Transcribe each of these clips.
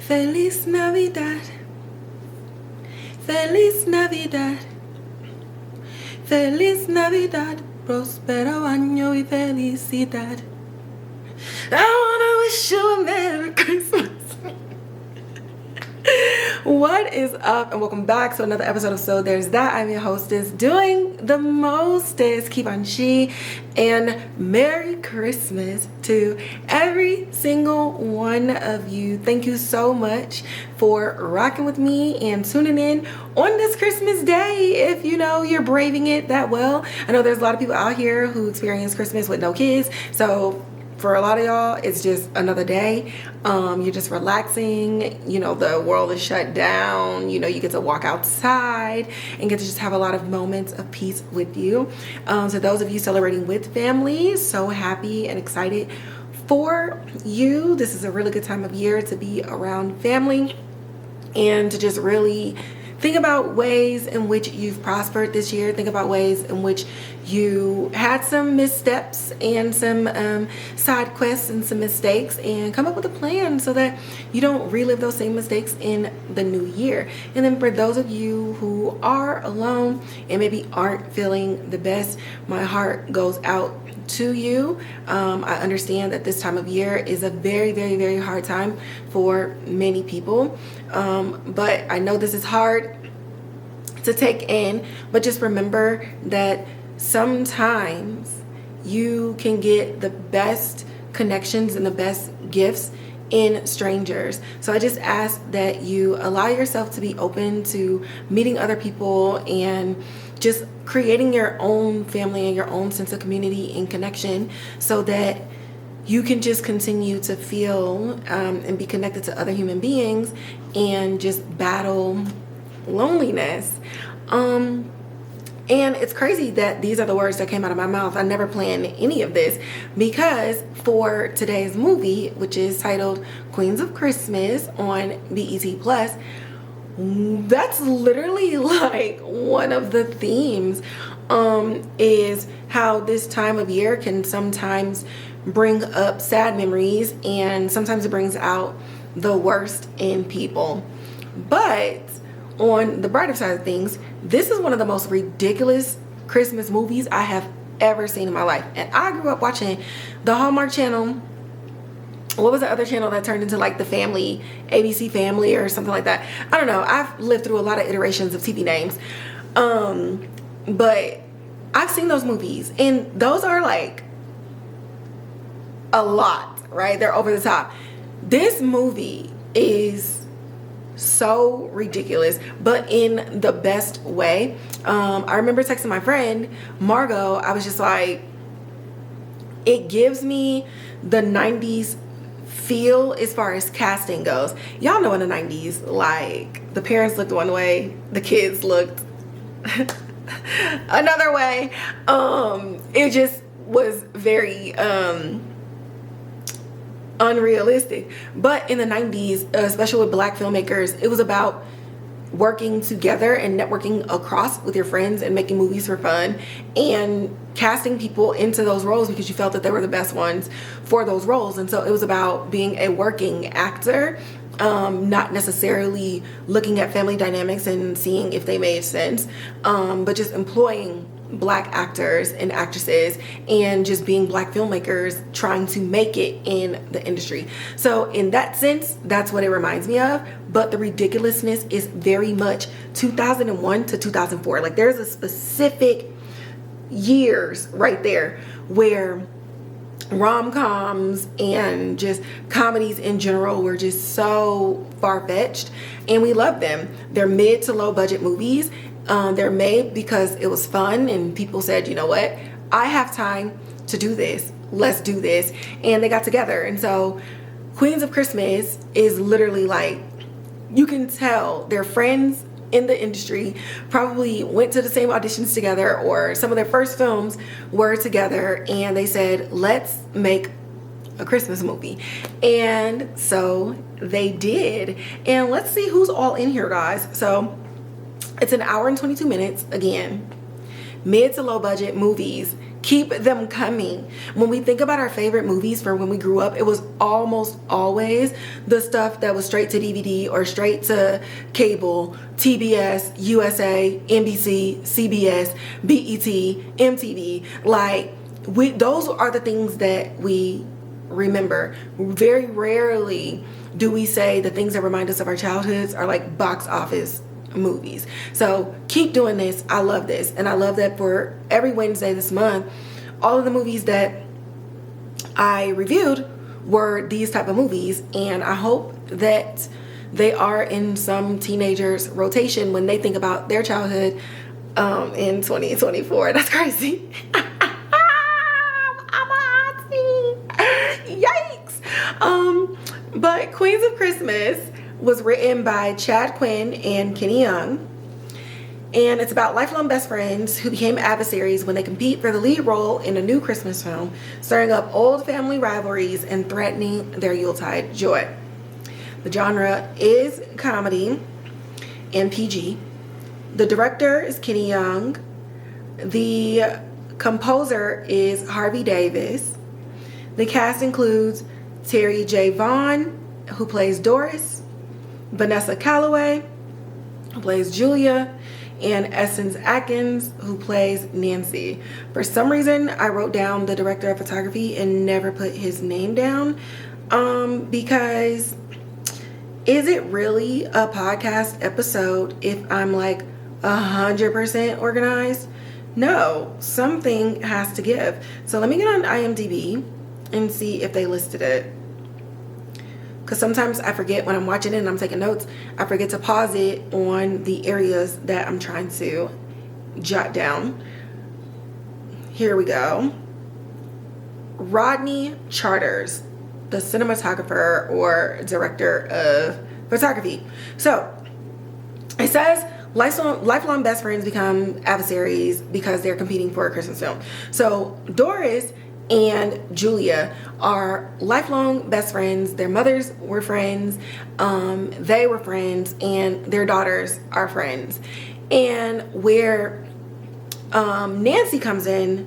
Feliz Navidad. Feliz Navidad. Feliz Navidad. Prospero año y felicidad. I wanna wish you a Merry Christmas. What is up, and welcome back to another episode of So There's That. I'm your hostess, doing the mostest. Keep on she, and Merry Christmas to every single one of you. Thank you so much for rocking with me and tuning in on this Christmas day. If you know you're braving it that well, I know there's a lot of people out here who experience Christmas with no kids, so for a lot of y'all, it's just another day. You're just relaxing. You know, the world is shut down. You know, you get to walk outside and get to just have a lot of moments of peace with you. So those of you celebrating with family, so happy and excited for you. This is a really good time of year to be around family and to just really think about ways in which you've prospered this year. Think about ways in which you had some missteps and some side quests and some mistakes, and come up with a plan so that you don't relive those same mistakes in the new year. And then for those of you who are alone and maybe aren't feeling the best, my heart goes out to you. I understand that this time of year is a very, very, very hard time for many people. But I know this is hard to take in, but just remember that sometimes you can get the best connections and the best gifts in strangers. So I just ask that you allow yourself to be open to meeting other people and just creating your own family and your own sense of community and connection, so that you can just continue to feel and be connected to other human beings and just battle loneliness. And it's crazy that these are the words that came out of my mouth. I never planned any of this, because for today's movie, which is titled Queens of Christmas on BET Plus, that's literally like one of the themes, is how this time of year can sometimes bring up sad memories, and sometimes it brings out the worst in people. But on the brighter side of things, this is one of the most ridiculous Christmas movies I have ever seen in my life. And I grew up watching the Hallmark Channel. What was the other channel that turned into like the family, ABC Family or something like that? I don't know. I've lived through a lot of iterations of TV names. But I've seen those movies, and those are like a lot, right? They're over the top. This movie is so ridiculous, but in the best way. I remember texting my friend Margot. I was just like, it gives me the 90s feel as far as casting goes. Y'all know in the 90s, like, the parents looked one way, the kids looked another way. It just was very unrealistic. But in the 90s, especially with Black filmmakers, it was about working together and networking across with your friends and making movies for fun and casting people into those roles because you felt that they were the best ones for those roles. And so it was about being a working actor, not necessarily looking at family dynamics and seeing if they made sense, but just employing Black actors and actresses and just being Black filmmakers trying to make it in the industry. So in that sense, that's what it reminds me of. But the ridiculousness is very much 2001 to 2004. Like, there's a specific years right there where rom-coms and just comedies in general were just so far-fetched, and we love them. They're mid to low budget movies. They're made because it was fun and people said, you know what, I have time to do this, let's do this, and they got together. And so Queens of Christmas is literally like, you can tell they're friends in the industry, probably went to the same auditions together, or some of their first films were together, and they said, let's make a Christmas movie. And so they did. And let's see who's all in here, guys. So it's an hour and 22 minutes. Again, mid to low budget movies Keep them coming. When we think about our favorite movies for when we grew up, it was almost always the stuff that was straight to DVD or straight to cable, TBS, USA, NBC, CBS, BET, MTV. Like, those are the things that we remember. Very rarely do we say the things that remind us of our childhoods are like box office movies. So keep doing this. I love this. And I love that for every Wednesday this month, all of the movies that I reviewed were these type of movies. And I hope that they are in some teenagers' rotation when they think about their childhood in 2024. That's crazy. Yikes. But Queens of Christmas was written by Chad Quinn and Kenny Young. And it's about lifelong best friends who became adversaries when they compete for the lead role in a new Christmas film, stirring up old family rivalries and threatening their Yuletide joy. The genre is comedy and PG. The director is Kenny Young. The composer is Harvey Davis. The cast includes Terri J. Vaughn, who plays Doris, Vanessa Calloway, who plays Julia, and Atkins, who plays Nancy. For some reason, I wrote down the director of photography and never put his name down because is it really a podcast episode if I'm like 100% organized? No, something has to give. So let me get on IMDb and see if they listed it. Because sometimes I forget when I'm watching it and I'm taking notes, I forget to pause it on the areas that I'm trying to jot down. Here we go. Rodney Charters, the cinematographer or director of photography. So it says lifelong best friends become adversaries because they're competing for a Christmas film. So Doris and Julia are lifelong best friends. Their mothers were friends. They were friends, and their daughters are friends. And where Nancy comes in,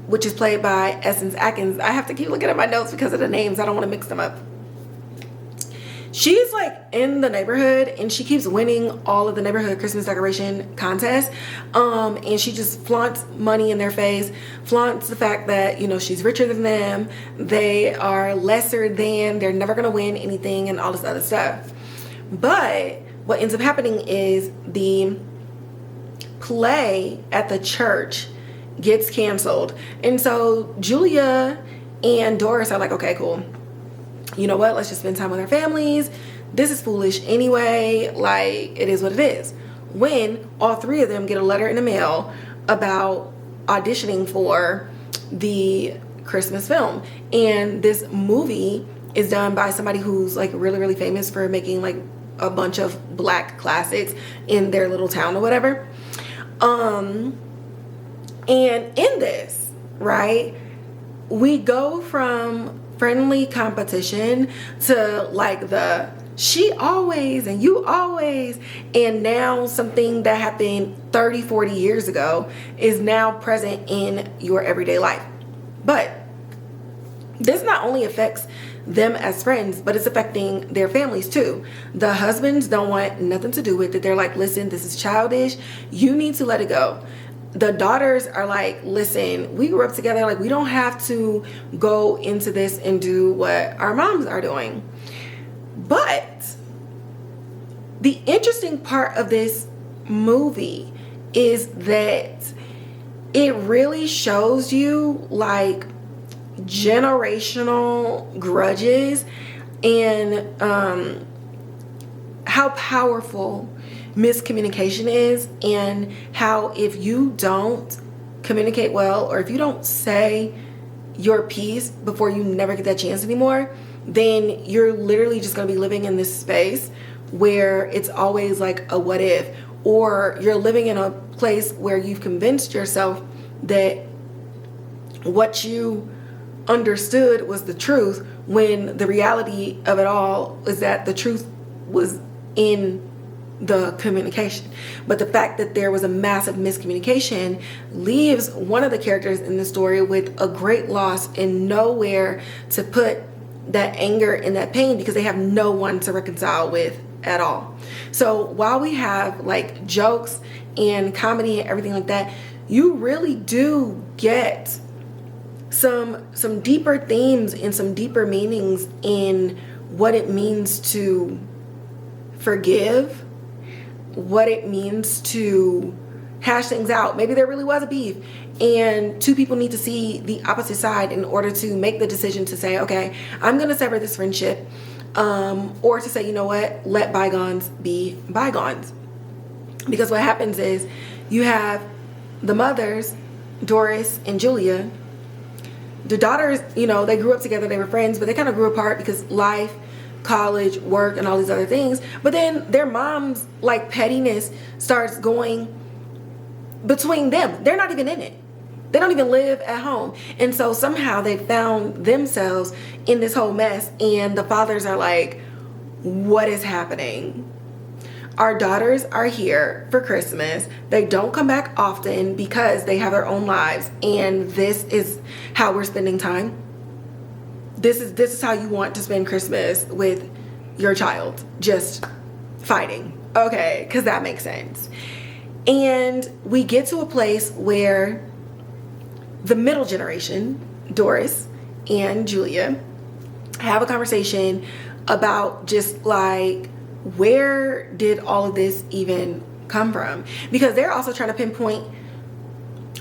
which is played by Atkins. I have to keep looking at my notes because of the names. I don't want to mix them up. She's like in the neighborhood and she keeps winning all of the neighborhood Christmas decoration contests. And she just flaunts money in their face, flaunts the fact that, you know, she's richer than them. They are lesser than, they're never going to win anything and all this other stuff. But what ends up happening is the play at the church gets canceled. And so Julia and Doris are like, okay, cool. You know what? Let's just spend time with our families. This is foolish anyway. Like, it is what it is. When all three of them get a letter in the mail about auditioning for the Christmas film. And this movie is done by somebody who's like really, really famous for making like a bunch of black classics in their little town or whatever. And in this, right, we go from friendly competition to like the she always and you always, and now something that happened 30, 40 years ago is now present in your everyday life. But this not only affects them as friends, but it's affecting their families too. The husbands don't want nothing to do with it. They're like, listen, this is childish. You need to let it go. The daughters are like, listen, we grew up together. Like, we don't have to go into this and do what our moms are doing. But the interesting part of this movie is that it really shows you like generational grudges and how powerful miscommunication is, and how if you don't communicate well, or if you don't say your piece before you never get that chance anymore, then you're literally just going to be living in this space where it's always like a what if, or you're living in a place where you've convinced yourself that what you understood was the truth, when the reality of it all is that the truth was in the communication. But the fact that there was a massive miscommunication leaves one of the characters in the story with a great loss and nowhere to put that anger and that pain, because they have no one to reconcile with at all. So while we have like jokes and comedy and everything like that, you really do get some deeper themes and some deeper meanings in what it means to forgive, what it means to hash things out. Maybe there really was a beef and two people need to see the opposite side in order to make the decision to say, okay, I'm going to sever this friendship, or to say, you know what, let bygones be bygones. Because what happens is you have the mothers, Doris and Julia. The daughters, you know, they grew up together, they were friends, but they kind of grew apart because life, college, work, and all these other things. But then their mom's like pettiness starts going between them. They're not even in it. They don't even live at home. And so somehow they found themselves in this whole mess, and the fathers are like, what is happening? Our daughters are here for Christmas. They don't come back often because they have their own lives, and this is how we're spending time. This is how you want to spend Christmas with your child, just fighting. Okay, because that makes sense. And we get to a place where the middle generation, Doris and Julia, have a conversation about just like, where did all of this even come from? Because they're also trying to pinpoint,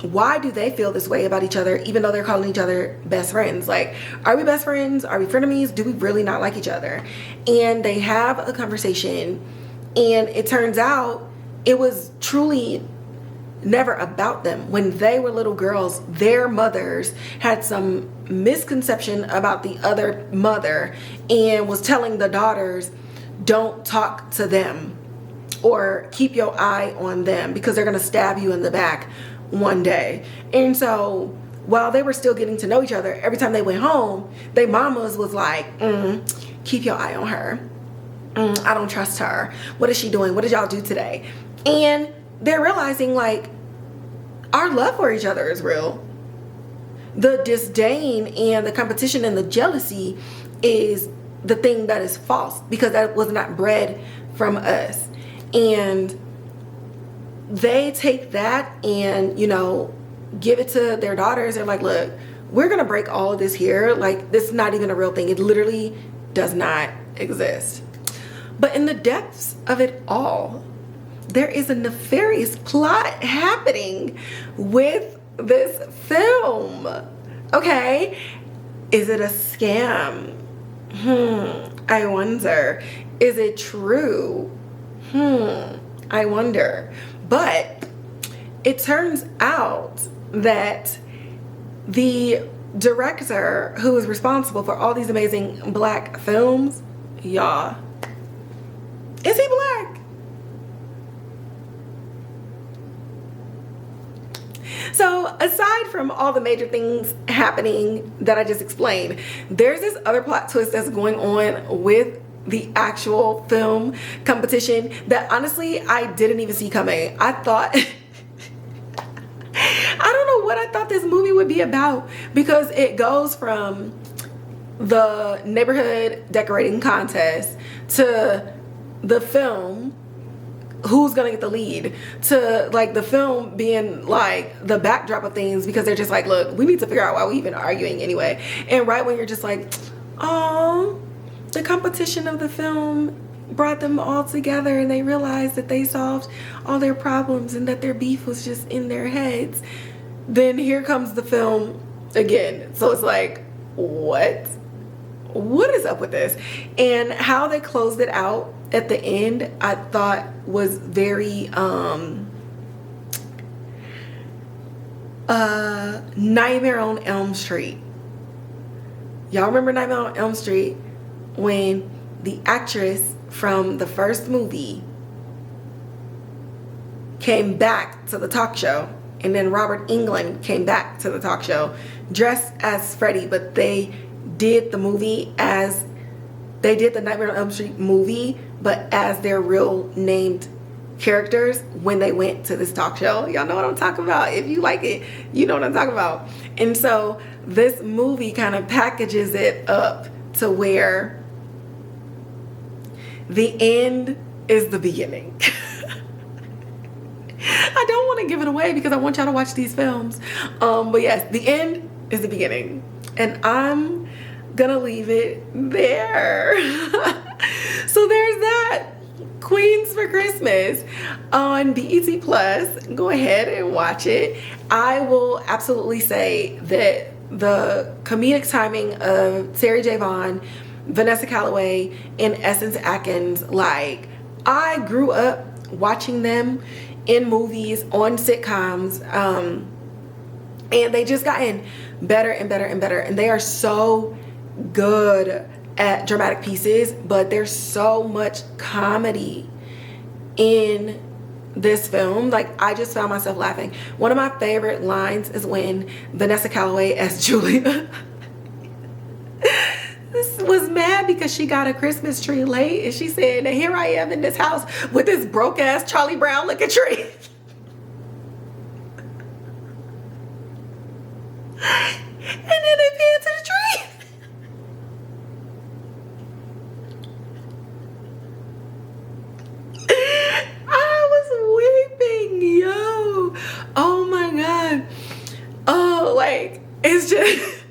why do they feel this way about each other, even though they're calling each other best friends? Like, are we best friends? Are we frenemies? Do we really not like each other? And they have a conversation, and it turns out it was truly never about them. When they were little girls, their mothers had some misconception about the other mother and was telling the daughters, don't talk to them or keep your eye on them because they're going to stab you in the back one day. And so while they were still getting to know each other, every time they went home, their mamas was like, keep your eye on her. I don't trust her. What is she doing? What did y'all do today? And they're realizing like, our love for each other is real. The disdain and the competition and the jealousy is the thing that is false, because that was not bred from us. And they take that and, you know, give it to their daughters. They're like, look, we're gonna break all of this here. Like, this is not even a real thing. It literally does not exist. But in the depths of it all, there is a nefarious plot happening with this film. Okay, is it a scam? I wonder. Is it true? I wonder. But it turns out that the director who is responsible for all these amazing black films, y'all, is he black? So aside from all the major things happening that I just explained, there's this other plot twist that's going on with the actual film competition that honestly I didn't even see coming. I thought I don't know what I thought this movie would be about, because it goes from the neighborhood decorating contest to the film, who's gonna get the lead, to like the film being like the backdrop of things, because they're just like, look, we need to figure out why we even arguing anyway. And right when you're just like, oh, the competition of the film brought them all together and they realized that they solved all their problems and that their beef was just in their heads, then here comes the film again. So it's like, what is up with this? And how they closed it out at the end, I thought was very Nightmare on Elm Street. Y'all remember Nightmare on Elm Street, when the actress from the first movie came back to the talk show, and then Robert Englund came back to the talk show dressed as Freddy, but they did the movie as they did the Nightmare on Elm Street movie, but as their real named characters when they went to this talk show. Y'all know what I'm talking about. If you like it, you know what I'm talking about. And so this movie kind of packages it up to where the end is the beginning. I don't want to give it away because I want y'all to watch these films. But yes, the end is the beginning. And I'm gonna leave it there. So there's that. Queens for Christmas on BET Plus. Go ahead and watch it. I will absolutely say that the comedic timing of Terri J. Vaughn, Vanessa Calloway, and Essence Atkins, like, I grew up watching them in movies, on sitcoms, and they just gotten better and better and better. And they are so good at dramatic pieces, but there's so much comedy in this film. Like, I just found myself laughing. One of my favorite lines is when Vanessa Calloway as Julia was mad because she got a Christmas tree late, and she said, and here I am in this house with this broke ass Charlie Brown looking tree. And then they pan to the tree. Yo, oh my god. Oh, like, it's just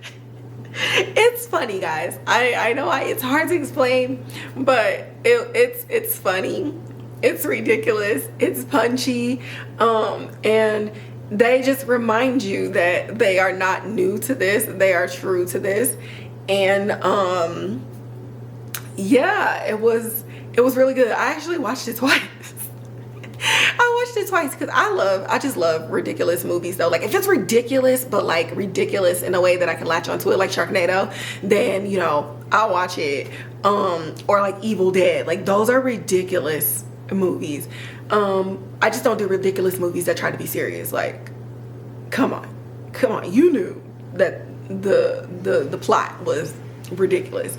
it's funny, guys. I know it's hard to explain, but it's funny, it's ridiculous, it's punchy, and they just remind you that they are not new to this, they are true to this. And yeah, it was really good. I actually watched it twice. I watched it twice because I just love ridiculous movies though. Like, if it's ridiculous, but like ridiculous in a way that I can latch onto it, like Sharknado, then, you know, I'll watch it. Or like Evil Dead. Like, those are ridiculous movies. I just don't do ridiculous movies that try to be serious. Like, come on. You knew that the plot was ridiculous.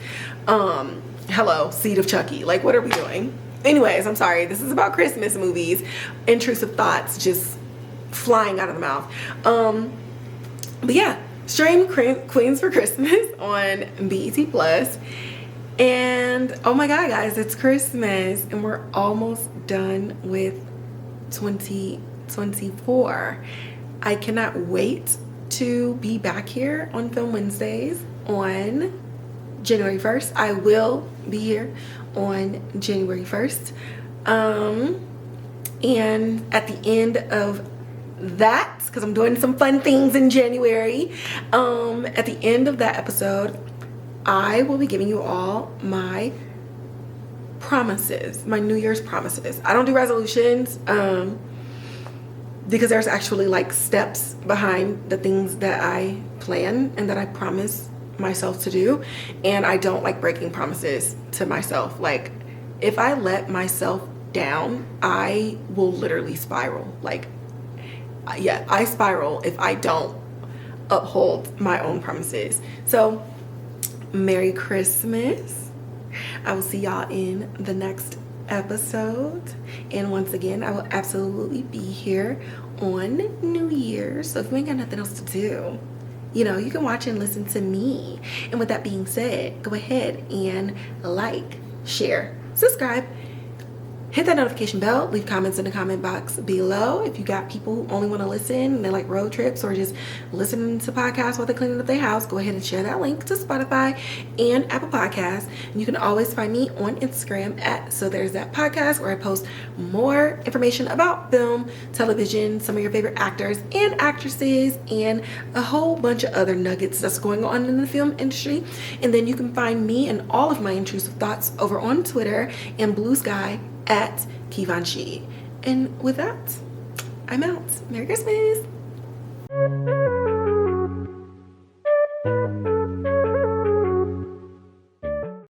Hello, Seed of Chucky. Like, what are we doing? Anyways, I'm sorry. This is about Christmas movies. Intrusive thoughts just flying out of the mouth. But yeah, stream Queens for Christmas on BET Plus. And oh my god, guys, it's Christmas and we're almost done with 2024. I cannot wait to be back here on Film Wednesdays on January 1st. I will be here on January 1st. And at the end of that, because I'm doing some fun things in January, at the end of that episode, I will be giving you all my promises, my New Year's promises. I don't do resolutions, because there's actually like steps behind the things that I plan and that I promise myself to do, and I don't like breaking promises to myself. Like, if I let myself down, I will literally spiral. Like, yeah, I spiral if I don't uphold my own promises. So Merry Christmas. I will see y'all in the next episode, and once again, I will absolutely be here on New Year's. So if you ain't got nothing else to do, you know, you can watch and listen to me. And with that being said, go ahead and like, share, subscribe, hit that notification bell, leave comments in the comment box below. If you got people who only want to listen and they like road trips or just listening to podcasts while they're cleaning up their house, go ahead and share that link to Spotify and Apple Podcasts. And you can always find me on Instagram at So There's That Podcast, where I post more information about film, television, some of your favorite actors and actresses, and a whole bunch of other nuggets that's going on in the film industry. And then you can find me and all of my intrusive thoughts over on Twitter and Blue Sky at Givenchy. And with that, I'm out. Merry Christmas.